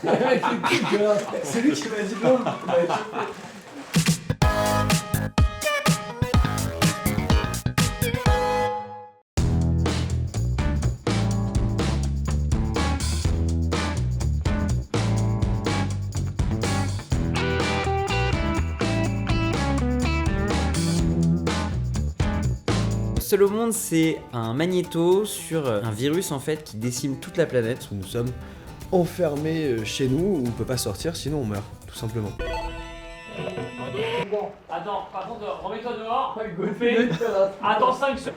C'est lui qui m'a dit non. Seul au monde, c'est un magnéto sur un virus en fait qui décime toute la planète. Nous sommes enfermés chez nous, on peut pas sortir, sinon on meurt, tout simplement. Bon, attends, par contre, remets-toi dehors. Attends 5 secondes.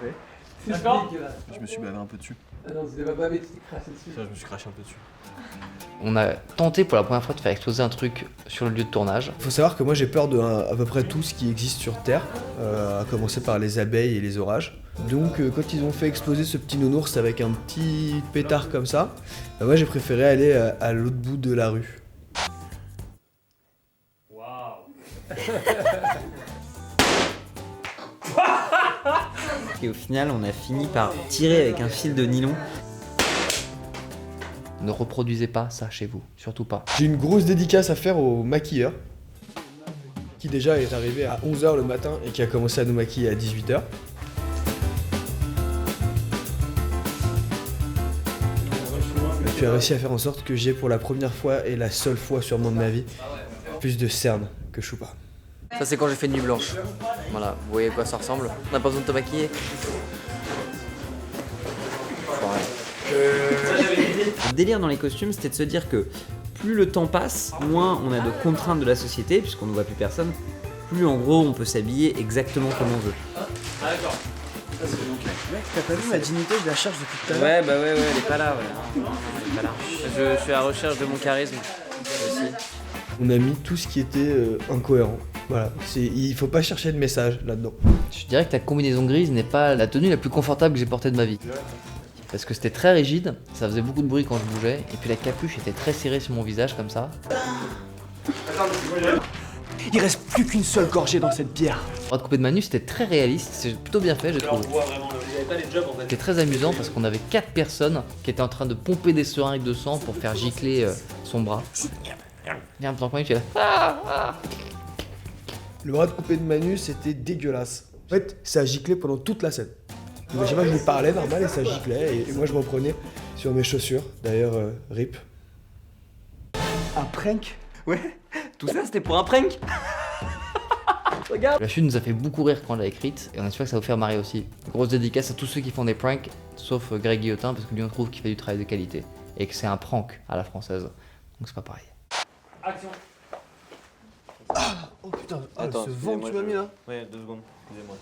D'accord ? Je me suis bavé un peu dessus. Ah non, c'était pas bavé, tu t'es craché dessus. Je me suis craché un peu dessus. On a tenté pour la première fois de faire exploser un truc sur le lieu de tournage. Faut savoir que moi j'ai peur de à peu près tout ce qui existe sur Terre, à commencer par les abeilles et les orages. Donc quand ils ont fait exploser ce petit nounours avec un petit pétard comme ça, moi j'ai préféré aller à l'autre bout de la rue. Waouh. Et au final, on a fini par tirer avec un fil de nylon. Ne reproduisez pas ça chez vous, surtout pas. J'ai une grosse dédicace à faire au maquilleur, qui déjà est arrivé à 11h le matin et qui a commencé à nous maquiller à 18h. Tu as réussi à faire en sorte que j'ai pour la première fois et la seule fois sûrement de ma vie, plus de cernes que Choupa. Ça c'est quand j'ai fait une nuit blanche. Voilà, vous voyez à quoi ça ressemble. On n'a pas besoin de te maquiller. Le délire dans les costumes, c'était de se dire que plus le temps passe, moins on a de contraintes de la société, puisqu'on ne voit plus personne, plus en gros on peut s'habiller exactement comme on veut. Ah, d'accord. Mec, t'as pas vu ma dignité, je la cherche depuis tout à l'heure. Ouais, elle est pas là, ouais. Elle est pas là. Je suis à la recherche de mon charisme aussi. On a mis tout ce qui était incohérent. Voilà, il faut pas chercher de message là-dedans. Je dirais que ta combinaison grise n'est pas la tenue la plus confortable que j'ai portée de ma vie. Parce que c'était très rigide, ça faisait beaucoup de bruit quand je bougeais, et puis la capuche était très serrée sur mon visage comme ça. Il reste plus qu'une seule gorgée dans cette bière. La coupée de Manu, c'était très réaliste, c'est plutôt bien fait, j'ai trouvé. C'était très amusant parce qu'on avait 4 personnes qui étaient en train de pomper des seringues de sang pour faire gicler son bras. Il y a un plan que Manu qui est là. Le bras de coupé de Manu, c'était dégueulasse. En fait, ça a giclé pendant toute la scène. Je sais pas, je lui parlais normal et ça giclait, et moi je m'en prenais sur mes chaussures. D'ailleurs, rip. Un prank? Ouais, tout ça c'était pour un prank. Regarde. La chute nous a fait beaucoup rire quand on l'a écrite, et on espère que ça va vous faire marrer aussi. Grosse dédicace à tous ceux qui font des pranks, sauf Greg Guillotin, parce que lui on trouve qu'il fait du travail de qualité, et que c'est un prank à la française. Donc c'est pas pareil. Action. Oh putain, Attends, ce vent que tu m'as mis là. Ouais, 2 secondes, excusez-moi.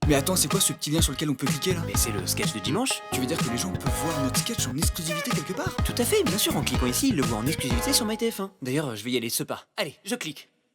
Mais attends, c'est quoi ce petit lien sur lequel on peut cliquer là? Mais c'est le sketch de dimanche. Tu veux dire que les gens peuvent voir notre sketch en exclusivité quelque part? Tout à fait, bien sûr, en cliquant ici, ils le voient en exclusivité sur MyTF1. D'ailleurs, je vais y aller ce pas. Allez, je clique.